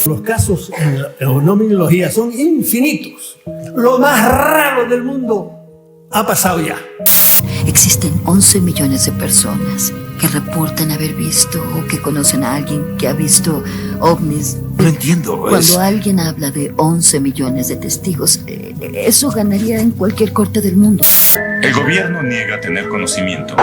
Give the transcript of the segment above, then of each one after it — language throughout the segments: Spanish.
Los casos en la fenomenología son infinitos. Lo más raro del mundo ha pasado ya. Existen 11 millones de personas que reportan haber visto o que conocen a alguien que ha visto ovnis. No entiendo. Cuando alguien habla de 11 millones de testigos, eso ganaría en cualquier corte del mundo. El gobierno niega tener conocimiento.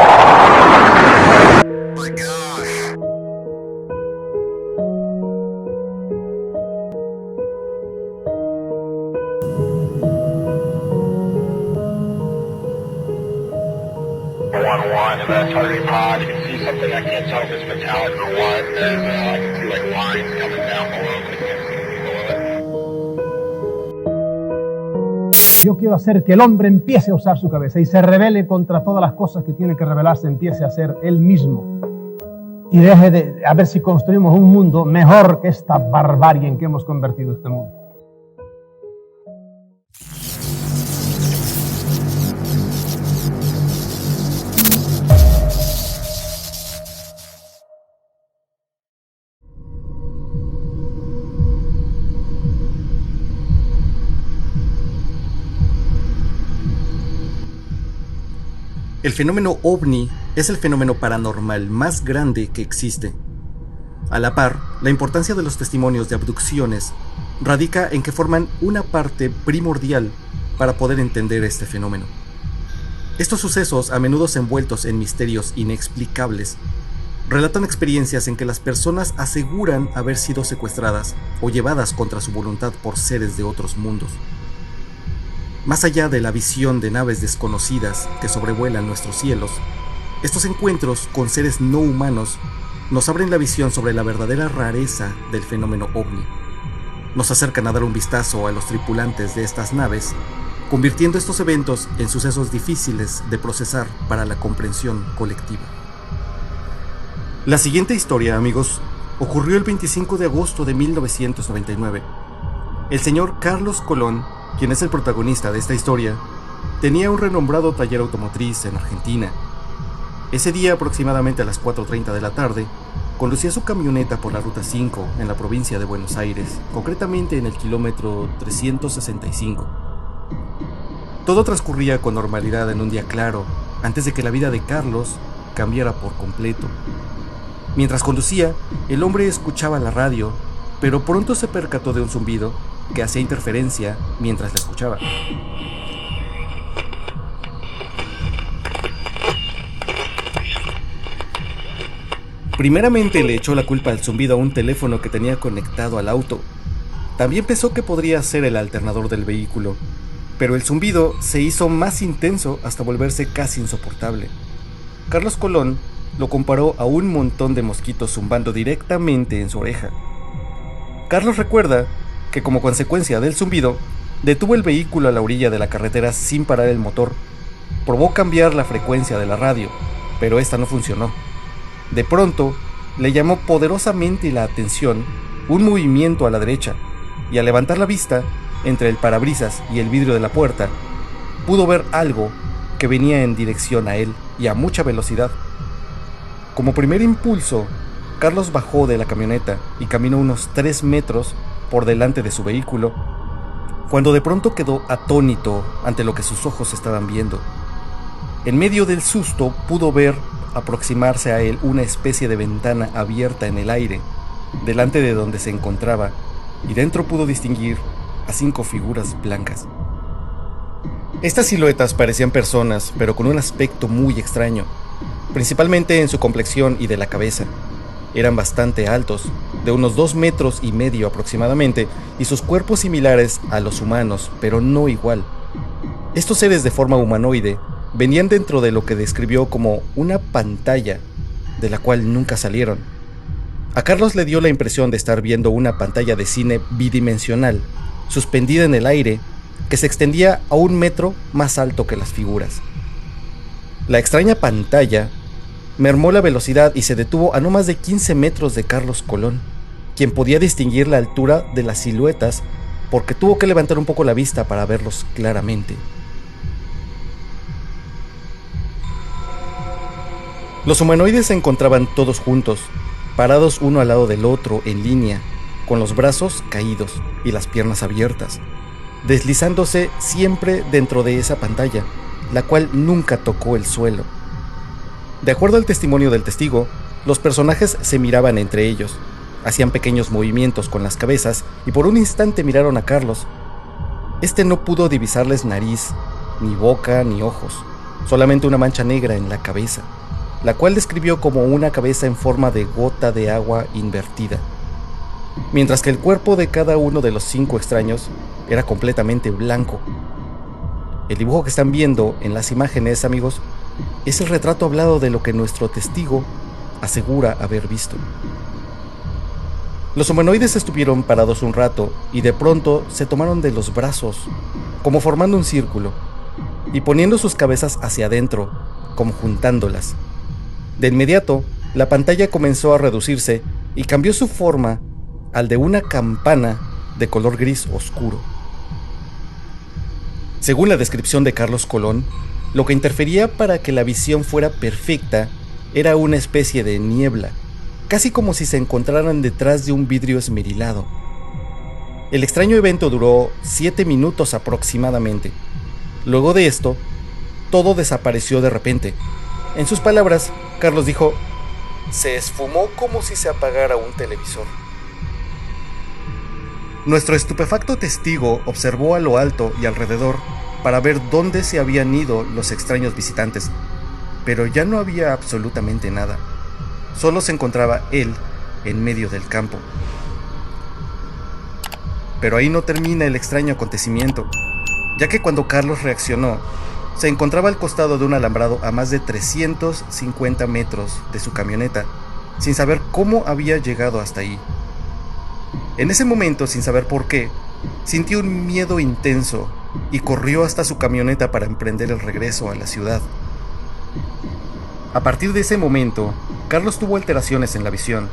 Yo quiero hacer que el hombre empiece a usar su cabeza y se rebele contra todas las cosas que tiene que rebelarse, empiece a ser él mismo. Y deje de, a ver si construimos un mundo mejor que esta barbarie en que hemos convertido este mundo. El fenómeno ovni es el fenómeno paranormal más grande que existe. A la par, la importancia de los testimonios de abducciones radica en que forman una parte primordial para poder entender este fenómeno. Estos sucesos, a menudo envueltos en misterios inexplicables, relatan experiencias en que las personas aseguran haber sido secuestradas o llevadas contra su voluntad por seres de otros mundos. Más allá de la visión de naves desconocidas que sobrevuelan nuestros cielos, estos encuentros con seres no humanos nos abren la visión sobre la verdadera rareza del fenómeno ovni. Nos acercan a dar un vistazo a los tripulantes de estas naves, convirtiendo estos eventos en sucesos difíciles de procesar para la comprensión colectiva. La siguiente historia, amigos, ocurrió el 25 de agosto de 1999. El señor Carlos Colón, quien es el protagonista de esta historia, tenía un renombrado taller automotriz en Argentina. Ese día, aproximadamente a las 4:30 de la tarde, conducía su camioneta por la Ruta 5 en la provincia de Buenos Aires, concretamente en el kilómetro 365. Todo transcurría con normalidad en un día claro, antes de que la vida de Carlos cambiara por completo. Mientras conducía, el hombre escuchaba la radio, pero pronto se percató de un zumbido que hacía interferencia mientras la escuchaba. Primeramente le echó la culpa al zumbido a un teléfono que tenía conectado al auto. También pensó que podría ser el alternador del vehículo, pero el zumbido se hizo más intenso hasta volverse casi insoportable. Carlos Colón lo comparó a un montón de mosquitos zumbando directamente en su oreja. Carlos recuerda que como consecuencia del zumbido, detuvo el vehículo a la orilla de la carretera sin parar el motor. Probó cambiar la frecuencia de la radio, pero esta no funcionó. De pronto, le llamó poderosamente la atención un movimiento a la derecha, y al levantar la vista, entre el parabrisas y el vidrio de la puerta, pudo ver algo que venía en dirección a él y a mucha velocidad. Como primer impulso, Carlos bajó de la camioneta y caminó unos 3 metros por delante de su vehículo, cuando de pronto quedó atónito ante lo que sus ojos estaban viendo. En medio del susto pudo ver aproximarse a él una especie de ventana abierta en el aire, delante de donde se encontraba, y dentro pudo distinguir a 5 figuras blancas. Estas siluetas parecían personas, pero con un aspecto muy extraño, principalmente en su complexión y de la cabeza. Eran bastante altos, de unos 2,5 metros aproximadamente, y sus cuerpos similares a los humanos, pero no igual. Estos seres de forma humanoide venían dentro de lo que describió como una pantalla, de la cual nunca salieron. A Carlos le dio la impresión de estar viendo una pantalla de cine bidimensional, suspendida en el aire, que se extendía a 1 metro más alto que las figuras. La extraña pantalla mermó la velocidad y se detuvo a no más de 15 metros de Carlos Colón, quien podía distinguir la altura de las siluetas porque tuvo que levantar un poco la vista para verlos claramente. Los humanoides se encontraban todos juntos, parados uno al lado del otro en línea, con los brazos caídos y las piernas abiertas, deslizándose siempre dentro de esa pantalla, la cual nunca tocó el suelo. De acuerdo al testimonio del testigo, los personajes se miraban entre ellos, hacían pequeños movimientos con las cabezas y por un instante miraron a Carlos. Este no pudo divisarles nariz, ni boca, ni ojos, solamente una mancha negra en la cabeza, la cual describió como una cabeza en forma de gota de agua invertida, mientras que el cuerpo de cada uno de los 5 extraños era completamente blanco. El dibujo que están viendo en las imágenes, amigos, es el retrato hablado de lo que nuestro testigo asegura haber visto. Los humanoides estuvieron parados un rato y de pronto se tomaron de los brazos, como formando un círculo, y poniendo sus cabezas hacia adentro, como juntándolas. De inmediato, la pantalla comenzó a reducirse y cambió su forma al de una campana de color gris oscuro. Según la descripción de Carlos Colón, lo que interfería para que la visión fuera perfecta era una especie de niebla, casi como si se encontraran detrás de un vidrio esmerilado. El extraño evento duró 7 minutos aproximadamente. Luego de esto, todo desapareció de repente. En sus palabras, Carlos dijo: "Se esfumó como si se apagara un televisor". Nuestro estupefacto testigo observó a lo alto y alrededor para ver dónde se habían ido los extraños visitantes, pero ya no había absolutamente nada. Solo se encontraba él en medio del campo. Pero ahí no termina el extraño acontecimiento, ya que cuando Carlos reaccionó, se encontraba al costado de un alambrado a más de 350 metros de su camioneta, sin saber cómo había llegado hasta ahí. En ese momento, sin saber por qué, sintió un miedo intenso y corrió hasta su camioneta para emprender el regreso a la ciudad. A partir de ese momento, Carlos tuvo alteraciones en la visión.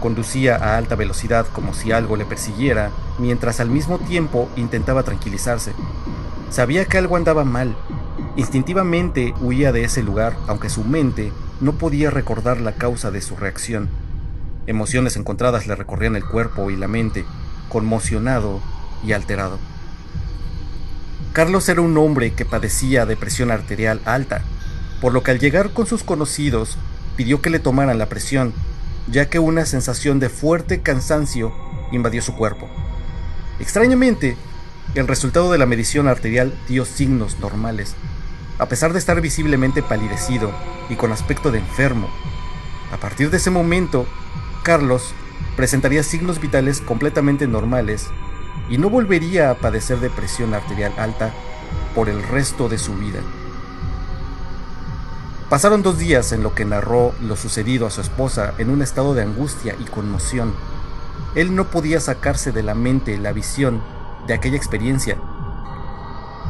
Conducía a alta velocidad como si algo le persiguiera, mientras al mismo tiempo intentaba tranquilizarse. Sabía que algo andaba mal. Instintivamente huía de ese lugar, aunque su mente no podía recordar la causa de su reacción. Emociones encontradas le recorrían el cuerpo y la mente, conmocionado y alterado. Carlos era un hombre que padecía de presión arterial alta, por lo que al llegar con sus conocidos pidió que le tomaran la presión, ya que una sensación de fuerte cansancio invadió su cuerpo. Extrañamente, el resultado de la medición arterial dio signos normales, a pesar de estar visiblemente palidecido y con aspecto de enfermo. A partir de ese momento, Carlos presentaría signos vitales completamente normales y no volvería a padecer de presión arterial alta por el resto de su vida. Pasaron 2 días en lo que narró lo sucedido a su esposa en un estado de angustia y conmoción. Él no podía sacarse de la mente la visión de aquella experiencia.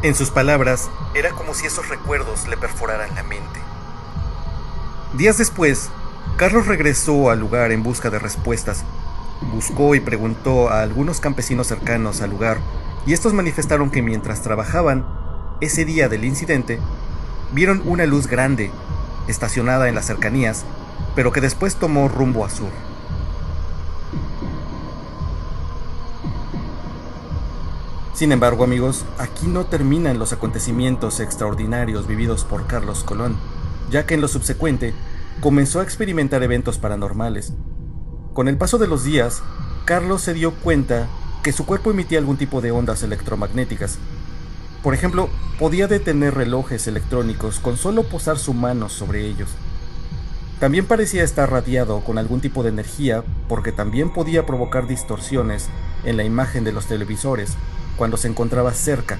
En sus palabras, era como si esos recuerdos le perforaran la mente. Días después, Carlos regresó al lugar en busca de respuestas. Buscó y preguntó a algunos campesinos cercanos al lugar, y estos manifestaron que mientras trabajaban ese día del incidente, vieron una luz grande estacionada en las cercanías, pero que después tomó rumbo a sur. Sin embargo, amigos, aquí no terminan los acontecimientos extraordinarios vividos por Carlos Colón, ya que en lo subsecuente comenzó a experimentar eventos paranormales. Con el paso de los días, Carlos se dio cuenta que su cuerpo emitía algún tipo de ondas electromagnéticas. Por ejemplo, podía detener relojes electrónicos con solo posar su mano sobre ellos. También parecía estar radiado con algún tipo de energía, porque también podía provocar distorsiones en la imagen de los televisores cuando se encontraba cerca,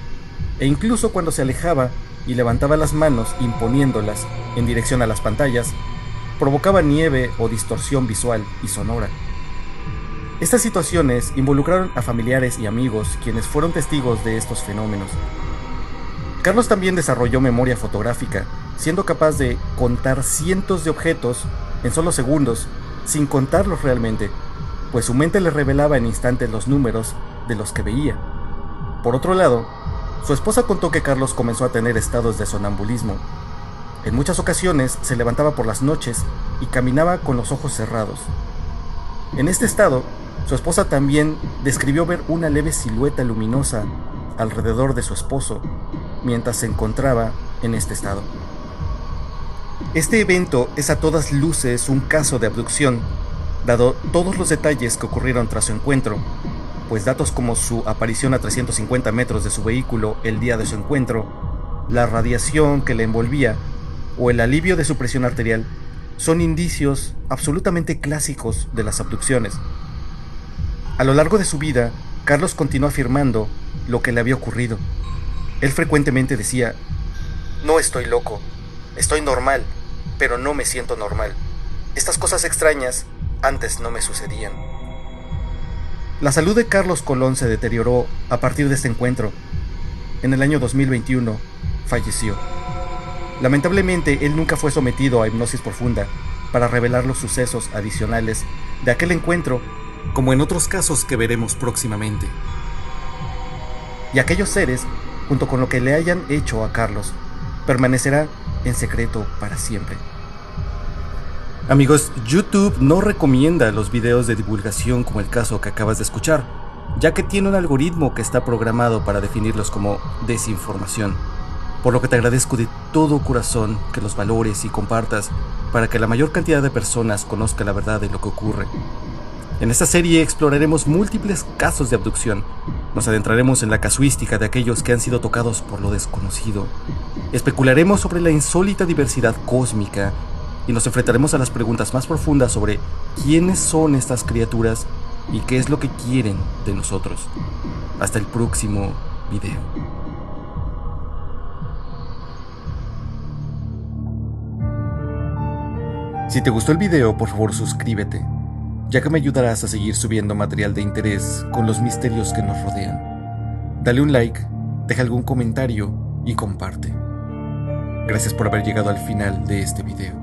e incluso cuando se alejaba y levantaba las manos imponiéndolas en dirección a las pantallas, provocaba nieve o distorsión visual y sonora. Estas situaciones involucraron a familiares y amigos quienes fueron testigos de estos fenómenos. Carlos también desarrolló memoria fotográfica, siendo capaz de contar cientos de objetos en solo segundos, sin contarlos realmente, pues su mente le revelaba en instantes los números de los que veía. Por otro lado, su esposa contó que Carlos comenzó a tener estados de sonambulismo. En muchas ocasiones se levantaba por las noches y caminaba con los ojos cerrados. En este estado, Su esposa también describió ver una leve silueta luminosa alrededor de su esposo mientras se encontraba en este estado. Este evento es a todas luces un caso de abducción, dado todos los detalles que ocurrieron tras su encuentro, pues datos como su aparición a 350 metros de su vehículo el día de su encuentro, la radiación que le envolvía o el alivio de su presión arterial son indicios absolutamente clásicos de las abducciones. A lo largo de su vida, Carlos continuó afirmando lo que le había ocurrido. Él frecuentemente decía: "No estoy loco, estoy normal, pero no me siento normal. Estas cosas extrañas antes no me sucedían". La salud de Carlos Colón se deterioró a partir de este encuentro. En el año 2021 falleció. Lamentablemente, él nunca fue sometido a hipnosis profunda para revelar los sucesos adicionales de aquel encuentro, como en otros casos que veremos próximamente. Y aquellos seres, junto con lo que le hayan hecho a Carlos, permanecerá en secreto para siempre. Amigos, YouTube no recomienda los videos de divulgación como el caso que acabas de escuchar, ya que tiene un algoritmo que está programado para definirlos como desinformación, por lo que te agradezco de todo corazón que los valores y compartas para que la mayor cantidad de personas conozca la verdad de lo que ocurre. En esta serie exploraremos múltiples casos de abducción, nos adentraremos en la casuística de aquellos que han sido tocados por lo desconocido, especularemos sobre la insólita diversidad cósmica y nos enfrentaremos a las preguntas más profundas sobre quiénes son estas criaturas y qué es lo que quieren de nosotros. Hasta el próximo video. Si te gustó el video, por favor suscríbete, ya que me ayudarás a seguir subiendo material de interés con los misterios que nos rodean. Dale un like, deja algún comentario y comparte. Gracias por haber llegado al final de este video.